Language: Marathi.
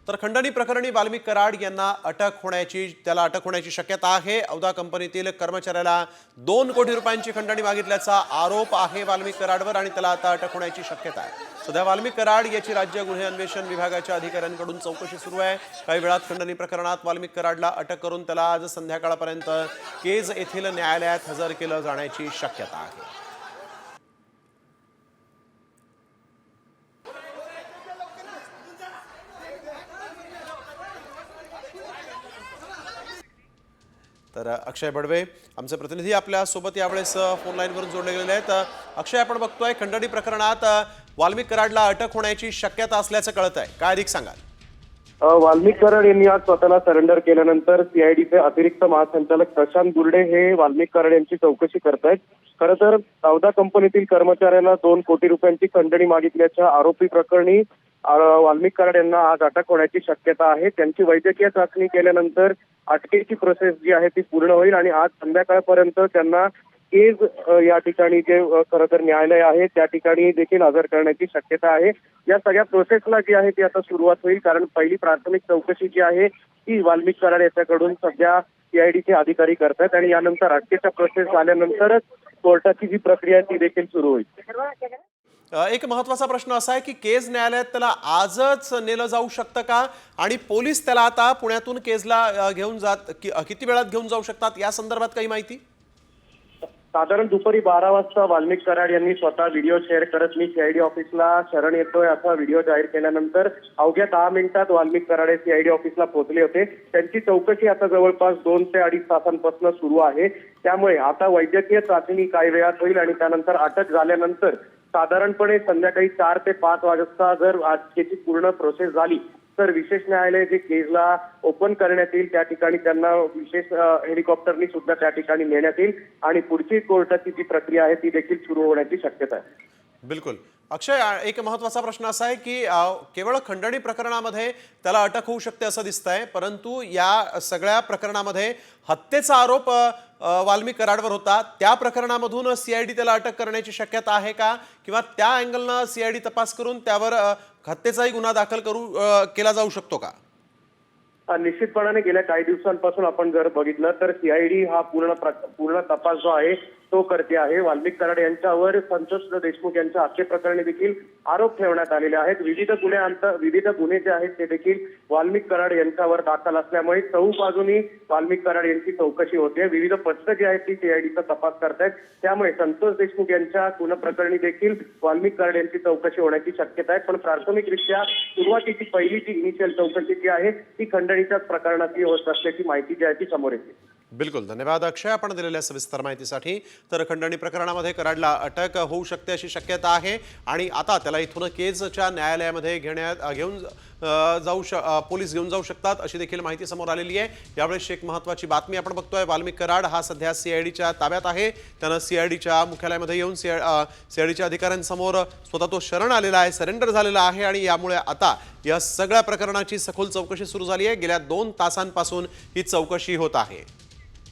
तर खंडणी प्रकरणी वाल्मिक कराड यांना त्याला अटक होण्याची शक्यता आहे। औदा कंपनीतील कर्मचाऱ्याला 2 कोटी रुपयांची खंडणी मागितल्याचा आरोप आहे वाल्मिक कराडवर आणि त्याला आता अटक होण्याची शक्यता आहे। सध्या वाल्मिक कराड याची राज्य गुन्हे अन्वेषण विभागाच्या अधिकाऱ्यांकडून चौकशी सुरू आहे। काही वेळात खंडणी प्रकरणात वाल्मिक कराडला अटक करून त्याला आज संध्याकाळपर्यंत केज येथील न्यायालयात हजर केलं जाण्याची शक्यता आहे। तर अक्षय बडवे आमचे प्रतिनिधी आपल्या सोबत यावेळेस फोन लाईनवरून जोडले गेलेले आहेत। अक्षय, आपण बघतोय खंडणी प्रकरणात वाल्मिक कराडला अटक होण्याची शक्यता असल्याचं कळत आहे, काय अधिक सांगाल? वाल्मिक कराड यांनी आज स्वतःला सरेंडर केल्यानंतर सीआयडीचे अतिरिक्त महासंचालक प्रशांत गुर्डे हे वाल्मिक कराड यांची चौकशी करतायत। खरं तर औदा कंपनीतील कर्मचाऱ्याला 2 कोटी रुपयांची खंडणी मागितल्याच्या आरोपी प्रकरणी वाल्मिक कराड यांना आज अटक होण्याची शक्यता आहे। त्यांची वैद्यकीय चाचणी केल्यानंतर अटकेची प्रोसेस जी आहे ती पूर्ण होईल आणि आज संध्याकाळपर्यंत त्यांना केज या ठिकाणी जे खरं तर न्यायालय आहे त्या ठिकाणी देखील हजर करण्याची शक्यता आहे। या सगळ्या प्रोसेसला जी आहे ती आता सुरुवात होईल, कारण पहिली प्राथमिक चौकशी जी आहे ती वाल्मिक कराड याच्याकडून सध्या सीआयडीचे अधिकारी करतात आणि यानंतर अटकेचा प्रोसेस झाल्यानंतरच कोर्टाची जी प्रक्रिया ती देखील सुरू होईल। एक महत्त्वाचा प्रश्न असा आहे की केज न्यायालयात त्याला आजच नेलं जाऊ शकतं का, आणि पोलीस त्याला आता पुण्यातून केजला घेऊन किती वेळात घेऊन जाऊ शकतात, या संदर्भात काही माहिती? साधारण दुपारी 12 वाजता वाल्मिक कराड यांनी स्वतः व्हिडिओ शेअर करत मी सीआयडी ऑफिसला शरण येतोय असा व्हिडिओ जाहीर केल्यानंतर अवघ्या 10 मिनिटात वाल्मिक कराड सीआयडी ऑफिसला पोहोचले होते। त्यांची चौकशी आता जवळपास 2 ते 2.5 तासांपासून सुरू आहे। त्यामुळे आता वैद्यकीय चाचणी काही वेळात होईल आणि त्यानंतर अटक झाल्यानंतर साधारणपणे संध्याकाळी 4 ते 5 वाजता जर आजची पूर्ण प्रोसेस झाली तर विशेष न्यायालय जे केजला ओपन करण्यात येईल त्या ठिकाणी त्यांना विशेष हेलिकॉप्टरनी सुद्धा त्या ठिकाणी नेण्यात येईल आणि पुढची कोर्टाची जी प्रक्रिया आहे ती देखील सुरू होण्याची शक्यता आहे। बिलकुल अक्षय, एक महत्त्वाचा प्रश्न असा आहे की केवळ खंडणी प्रकरणामध्ये त्याला अटक होऊ शकते असं दिसतंय, परंतु या सगळ्या प्रकरणामध्ये हत्येचा आरोप वाल्मिक कराडवर होता। त्या प्रकरणामधून सीआयडी त्याला अटक करण्याची शक्यता आहे का, किंवा त्या अँगलनं सीआयडी तपास करून त्यावर हत्येचाही गुन्हा दाखल केला जाऊ शकतो का? निश्चितपणाने गेल्या काही दिवसांपासून आपण जर बघितलं तर सीआयडी हा पूर्ण तपास जो आहे तो करते आहे। वाल्मिक कराड यांच्यावर संतोष देशमुख यांच्या हत्ये प्रकरणी देखील आरोप ठेवण्यात आलेले आहेत। विविध गुन्हे जे आहेत ते देखील वाल्मिक कराड यांच्यावर दाखल असल्यामुळे चौबाजूंनी वाल्मिक कराड यांची चौकशी होते। विविध पथकं जी आहेत ती सीआयडीचा तपास करतायत, त्यामुळे संतोष देशमुख यांच्या गुन्हा प्रकरणी देखील वाल्मिक कराड यांची चौकशी होण्याची शक्यता आहे। पण प्राथमिकरित्या सुरुवातीची पहिली जी इनिशियल चौकशी जी आहे ती खंडणीच्याच प्रकरणाची होत असल्याची माहिती जी आहे ती समोर येते। बिलकुल, धन्यवाद अक्षय आपण दिलेल्या सविस्तर माहितीसाठी। तर खंडणी प्रकरणामध्ये कराडला अटक होऊ शकते अशी शक्यता आहे आणि आता त्याला इथून केजच्या न्यायालयामध्ये पोलीस घेऊन जाऊ शकतात अशी देखील माहिती समोर आलेली आहे। यावेळेस एक महत्त्वाची बातमी आपण बघतोय, वाल्मिक कराड हा सध्या सीआयडीच्या ताब्यात आहे। त्यानं सीआयडीच्या मुख्यालयामध्ये येऊन सीआयडीच्या अधिकाऱ्यांसमोर स्वतः तो शरण आलेला आहे, सरेंडर झालेला आहे आणि यामुळे आता या सगळ्या प्रकरणाची सखोल चौकशी सुरू झाली आहे। गेल्या 2 तासांपासून ही चौकशी होत आहे।